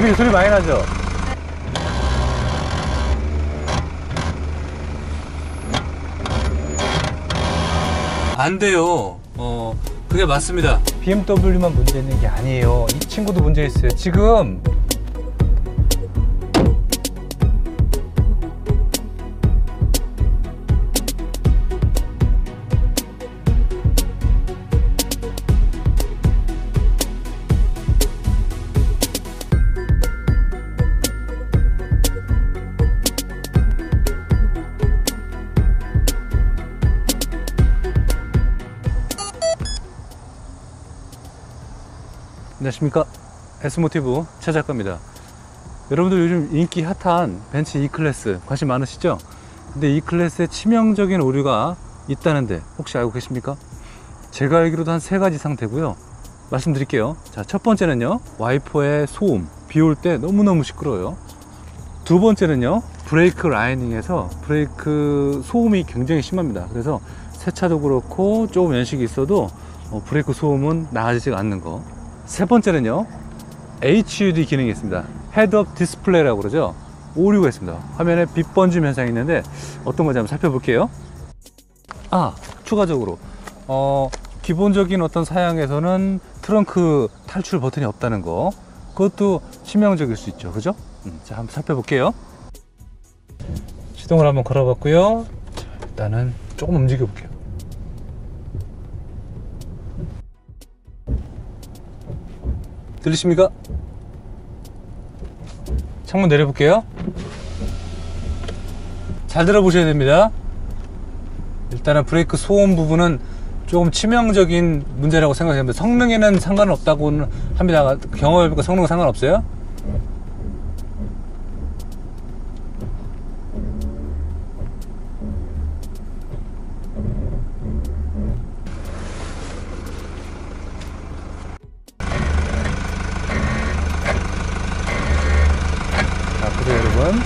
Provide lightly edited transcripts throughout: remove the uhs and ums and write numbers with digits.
그게 소리 많이 나죠? 안 돼요. 그게 맞습니다. BMW만 문제 있는 게 아니에요. 이 친구도 문제 있어요. 지금 안녕하십니까, S모티브 최 작가입니다. 여러분들 요즘 인기 핫한 벤츠 E클래스 관심 많으시죠? 근데 E클래스에 치명적인 오류가 있다는데 혹시 알고 계십니까? 제가 알기로도 한 3가지 이상 되고요. 말씀드릴게요. 자, 첫 번째는요, 와이퍼의 소음, 비 올 때 너무너무 시끄러워요. 두 번째는요, 브레이크 라이닝에서 브레이크 소음이 굉장히 심합니다. 그래서 세차도 그렇고 조금 연식이 있어도 브레이크 소음은 나아지지 않는 거. 세 번째는요, HUD 기능이 있습니다. 헤드업 디스플레이라고 그러죠. 오류가 있습니다. 화면에 빛 번짐 현상이 있는데 어떤 건지 한번 살펴볼게요. 추가적으로 기본적인 어떤 사양에서는 트렁크 탈출 버튼이 없다는 거, 그것도 치명적일 수 있죠. 그죠? 자, 한번 살펴볼게요. 시동을 한번 걸어봤고요. 자, 일단은 조금 움직여 볼게요. 들리십니까? 창문 내려볼게요. 잘 들어보셔야 됩니다. 일단은 브레이크 소음 부분은 조금 치명적인 문제라고 생각합니다. 성능에는 상관없다고 합니다. 경험해보니까 성능은 상관없어요. 여러분,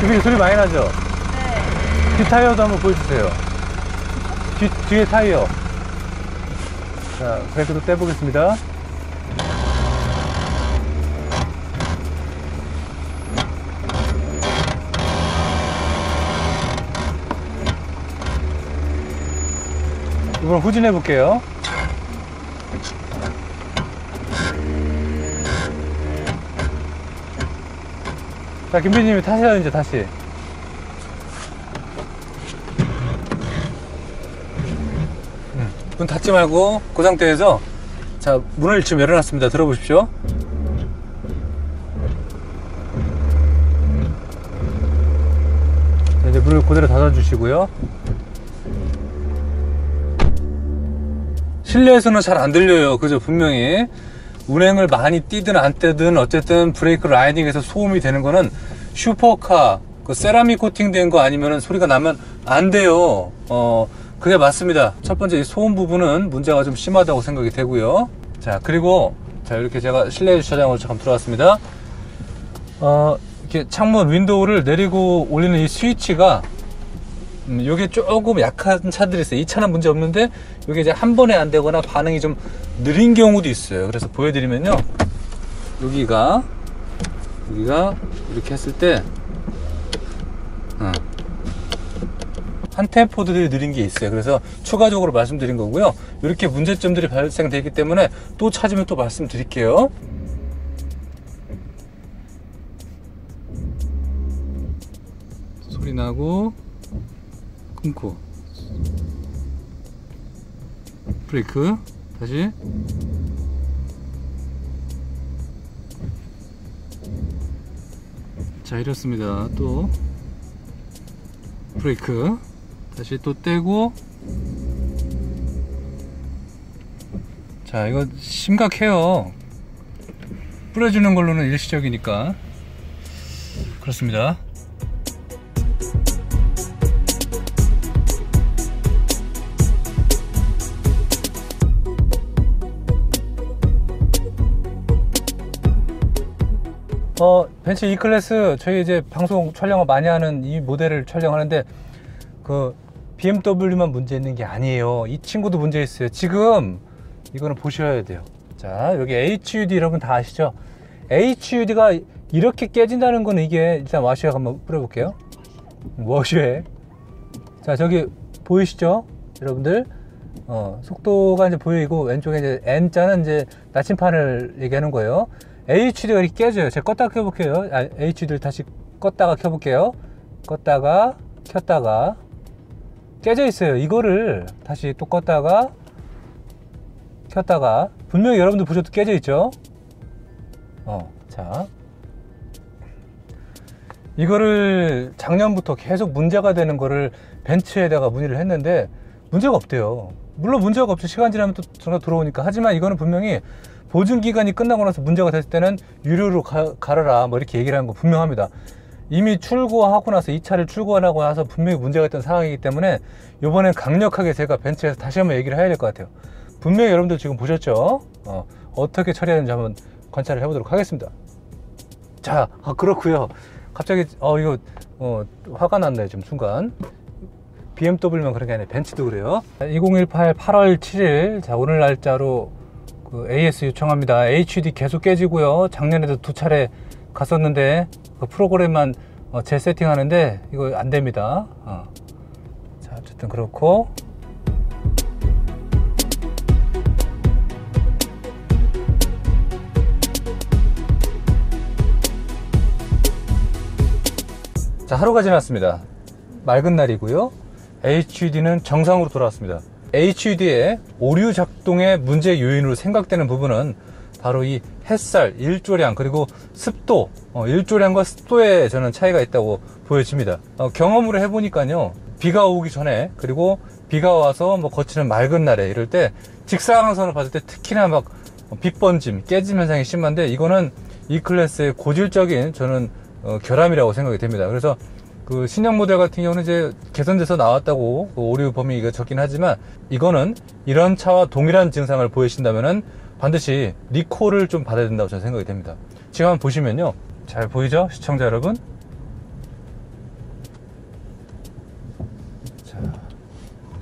그게 소리 많이 나죠? 네. 뒤 타이어도 한번 보여주세요. 뒤에 타이어. 자, 브레이크도 떼보겠습니다. 이번 후진해 볼게요. 자, 김PD님이 타세요. 이제 다시. 문 닫지 말고 그 상태에서, 자, 문을 지금 열어놨습니다. 들어보십시오. 자, 이제 문을 그대로 닫아주시고요. 실내에서는 잘 안 들려요. 그죠? 분명히 운행을 많이 뛰든 안 뛰든 어쨌든 브레이크 라이딩에서 소음이 되는 거는 슈퍼카, 그 세라믹 코팅된 거 아니면 소리가 나면 안 돼요. 그게 맞습니다. 첫 번째, 이 소음 부분은 문제가 좀 심하다고 생각이 되고요. 자, 그리고 자, 이렇게 제가 실내 주차장으로 잠깐 들어왔습니다. 이렇게 창문 윈도우를 내리고 올리는 이 스위치가 요게 조금 약한 차들이 있어요. 이 차는 문제 없는데 요게 이제 한 번에 안 되거나 반응이 좀 느린 경우도 있어요. 그래서 보여드리면요, 여기가 이렇게 했을 때 한 템포들이 느린 게 있어요. 그래서 추가적으로 말씀드린 거고요. 이렇게 문제점들이 발생되기 때문에 또 찾으면 또 말씀드릴게요. 소리 나고 끊고 브레이크 다시. 자, 이렇습니다. 또 브레이크 다시 또 떼고. 자, 이거 심각해요. 뿌려주는 걸로는 일시적이니까. 그렇습니다. 벤츠 E클래스 저희 이제 방송 촬영을 많이 하는 이 모델을 촬영하는데 그 BMW만 문제 있는 게 아니에요. 이 친구도 문제 있어요. 지금 이거는 보셔야 돼요. 자, 여기 HUD 여러분 다 아시죠? HUD가 이렇게 깨진다는 거는 이게 일단 와셔액 한번 뿌려볼게요. 워셔액. 자, 저기 보이시죠? 여러분들 속도가 이제 보이고 왼쪽에 이제 N자는 이제 나침판을 얘기하는 거예요. HUD가 이렇게 깨져요. 제가 껐다가 켜볼게요. HUD를 다시 껐다가 켜볼게요. 껐다가 켰다가 깨져 있어요. 이거를 다시 또 껐다가 켰다가 분명히 여러분들 보셔도 깨져 있죠. 자, 이거를 작년부터 계속 문제가 되는 거를 벤츠에다가 문의를 했는데 문제가 없대요. 물론 문제가 없죠. 시간 지나면 또 전화 들어오니까. 하지만 이거는 분명히 보증기간이 끝나고 나서 문제가 됐을 때는 유료로 갈아라 뭐 이렇게 얘기를 하는 거 분명합니다. 이미 출고하고 나서 이 차를 출고하고 나서 분명히 문제가 있던 상황이기 때문에 이번엔 강력하게 제가 벤츠에서 다시 한번 얘기를 해야 될 것 같아요. 분명히 여러분들 지금 보셨죠? 어떻게 처리하는지 한번 관찰을 해보도록 하겠습니다. 자, 그렇고요. 갑자기 이거 화가 났네요. 지금 순간. BMW만 그런 게 아니라 벤츠도 그래요. 2018 8월 7일 자, 오늘 날짜로 그 AS 요청합니다. HUD 계속 깨지고요. 작년에도 2차례 갔었는데 그 프로그램만 재세팅하는데 이거 안 됩니다. 자, 어쨌든 그렇고. 자, 하루가 지났습니다. 맑은 날이고요. HUD는 정상으로 돌아왔습니다. HUD의 오류 작동의 문제 요인으로 생각되는 부분은 바로 이 햇살, 일조량, 그리고 습도, 일조량과 습도에 저는 차이가 있다고 보여집니다. 경험으로 해보니까요, 비가 오기 전에, 그리고 비가 와서 뭐 거치는 맑은 날에 이럴 때 직사광선을 받을 때 특히나 막 빛번짐, 깨짐 현상이 심한데 이거는 이 클래스의 고질적인 저는 결함이라고 생각이 됩니다. 그래서 그 신형 모델 같은 경우는 이제 개선돼서 나왔다고 오류 범위가 적긴 하지만 이거는 이런 차와 동일한 증상을 보이신다면은 반드시 리콜을 좀 받아야 된다고 저는 생각이 됩니다. 지금 한번 보시면요, 잘 보이죠 시청자 여러분? 자,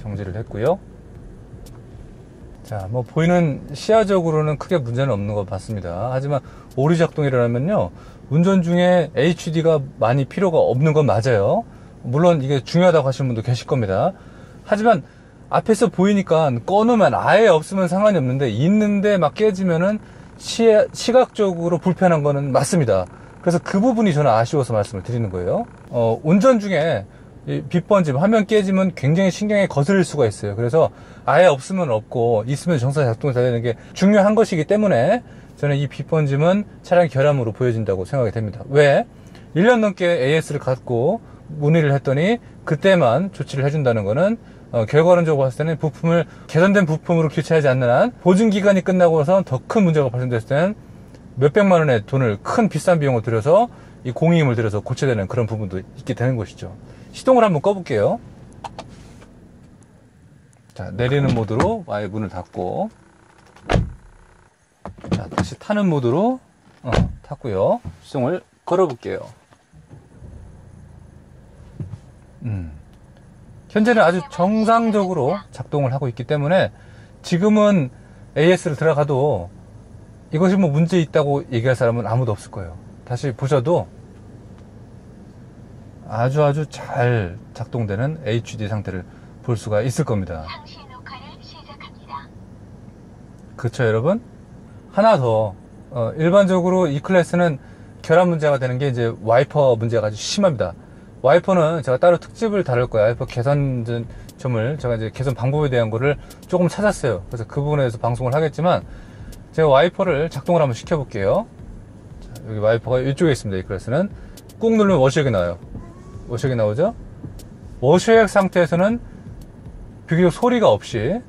정지를 했고요. 자, 뭐 보이는 시야적으로는 크게 문제는 없는 것 같습니다. 하지만 오류 작동이라면요, 운전 중에 HUD가 많이 필요가 없는 건 맞아요. 물론 이게 중요하다고 하시는 분도 계실 겁니다. 하지만 앞에서 보이니까 꺼놓으면 아예 없으면 상관이 없는데 있는데 막 깨지면은 시각적으로 불편한 거는 맞습니다. 그래서 그 부분이 저는 아쉬워서 말씀을 드리는 거예요. 운전 중에 빛번짐, 화면 깨지면 굉장히 신경에 거슬릴 수가 있어요. 그래서 아예 없으면 없고 있으면 정상 작동이 되는 게 중요한 것이기 때문에 저는 이 빛번짐은 차량 결함으로 보여진다고 생각이 됩니다. 왜? 1년 넘게 AS를 갖고 문의를 했더니 그때만 조치를 해준다는 거는 결과론적으로 봤을 때는 부품을 개선된 부품으로 교체하지 않는 한 보증기간이 끝나고 나서 더 큰 문제가 발생됐을 때는 몇백만 원의 돈을 큰 비싼 비용을 들여서 이 공임을 들여서 고쳐야 되는 그런 부분도 있게 되는 것이죠. 시동을 한번 꺼볼게요. 자, 내리는 모드로 아예 문을 닫고, 자, 다시 타는 모드로 탔고요. 시동을 걸어볼게요. 현재는 아주 정상적으로 작동을 하고 있기 때문에 지금은 AS를 들어가도 이것이 뭐 문제 있다고 얘기할 사람은 아무도 없을 거예요. 다시 보셔도 아주 잘 작동되는 HUD 상태를 볼 수가 있을 겁니다. 그렇죠, 여러분? 하나 더, 일반적으로 이 클래스는 결함 문제가 되는 게 이제 와이퍼 문제가 아주 심합니다. 와이퍼는 제가 따로 특집을 다룰 거예요. 와이퍼 개선점을, 제가 이제 개선 방법에 대한 거를 조금 찾았어요. 그래서 그 부분에 대해서 방송을 하겠지만, 제가 와이퍼를 작동을 한번 시켜볼게요. 자, 여기 와이퍼가 이쪽에 있습니다. 이 클래스는. 꾹 누르면 워셔액이 나와요. 워셔액이 나오죠? 워셔액 상태에서는 비교적 소리가 없이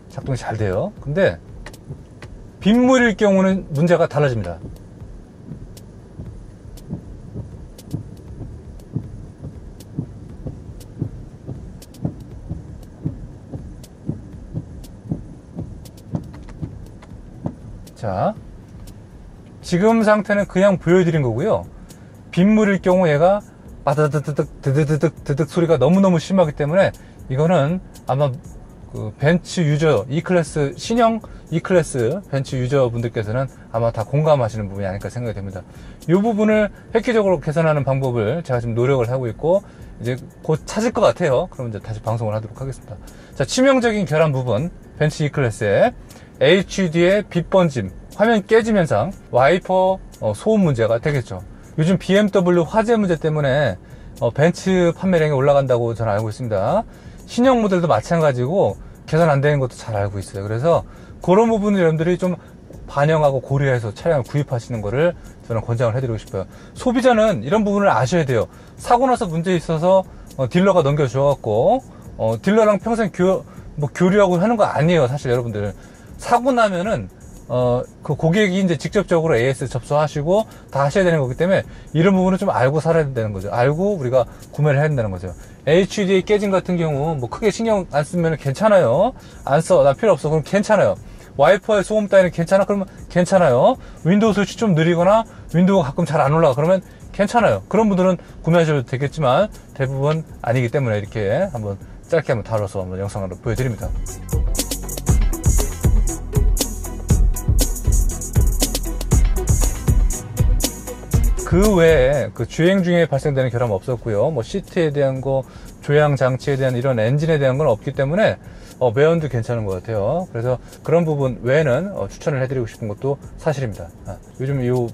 작동이 잘 돼요. 근데 빗물일 경우는 문제가 달라집니다. 자, 지금 상태는 그냥 보여드린 거고요. 빗물일 경우 얘가 빠드드득 드드득 소리가 너무너무 심하기 때문에 이거는 아마 그 벤츠 유저 E클래스 신형 E클래스 벤츠 유저분들께서는 아마 다 공감하시는 부분이 아닐까 생각이 됩니다. 이 부분을 획기적으로 개선하는 방법을 제가 지금 노력을 하고 있고 이제 곧 찾을 것 같아요. 그럼 이제 다시 방송을 하도록 하겠습니다. 자, 치명적인 결함 부분 벤츠 E클래스의 HUD의 빛 번짐, 화면 깨짐 현상, 와이퍼 소음 문제가 되겠죠. 요즘 BMW 화재 문제 때문에 벤츠 판매량이 올라간다고 저는 알고 있습니다. 신형 모델도 마찬가지고 개선 안 되는 것도 잘 알고 있어요. 그래서 그런 부분을 여러분들이 좀 반영하고 고려해서 차량을 구입하시는 거를 저는 권장을 해드리고 싶어요. 소비자는 이런 부분을 아셔야 돼요. 사고 나서 문제 있어서 딜러가 넘겨주어갖고 딜러랑 평생 교류하고 하는 거 아니에요. 사실 여러분들 사고 나면은 그 고객이 이제 직접적으로 AS 접수하시고 다 하셔야 되는 거기 때문에 이런 부분은 좀 알고 살아야 되는 거죠. 알고 우리가 구매를 해야 된다는 거죠. HUD 깨짐 같은 경우 뭐 크게 신경 안 쓰면 괜찮아요. 안 써, 나 필요 없어. 그럼 괜찮아요. 와이퍼의 소음 따위는 괜찮아? 그러면 괜찮아요. 윈도우 스위치 좀 느리거나 윈도우가 가끔 잘 안 올라가. 그러면 괜찮아요. 그런 분들은 구매하셔도 되겠지만 대부분 아니기 때문에 이렇게 한번 짧게 한번 다뤄서 한번 영상으로 보여드립니다. 그 외에 그 주행 중에 발생되는 결함은 없었고요. 뭐 시트에 대한 거, 조향 장치에 대한 이런 엔진에 대한 건 없기 때문에 매연도 괜찮은 것 같아요. 그래서 그런 부분 외에는 추천을 해드리고 싶은 것도 사실입니다. 요즘 이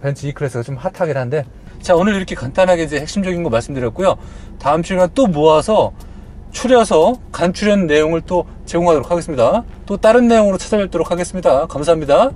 벤츠 E클래스가 좀 핫하긴 한데, 자, 오늘 이렇게 간단하게 이제 핵심적인 거 말씀드렸고요. 다음 시간 또 모아서 추려서 간추린 내용을 또 제공하도록 하겠습니다. 또 다른 내용으로 찾아뵙도록 하겠습니다. 감사합니다.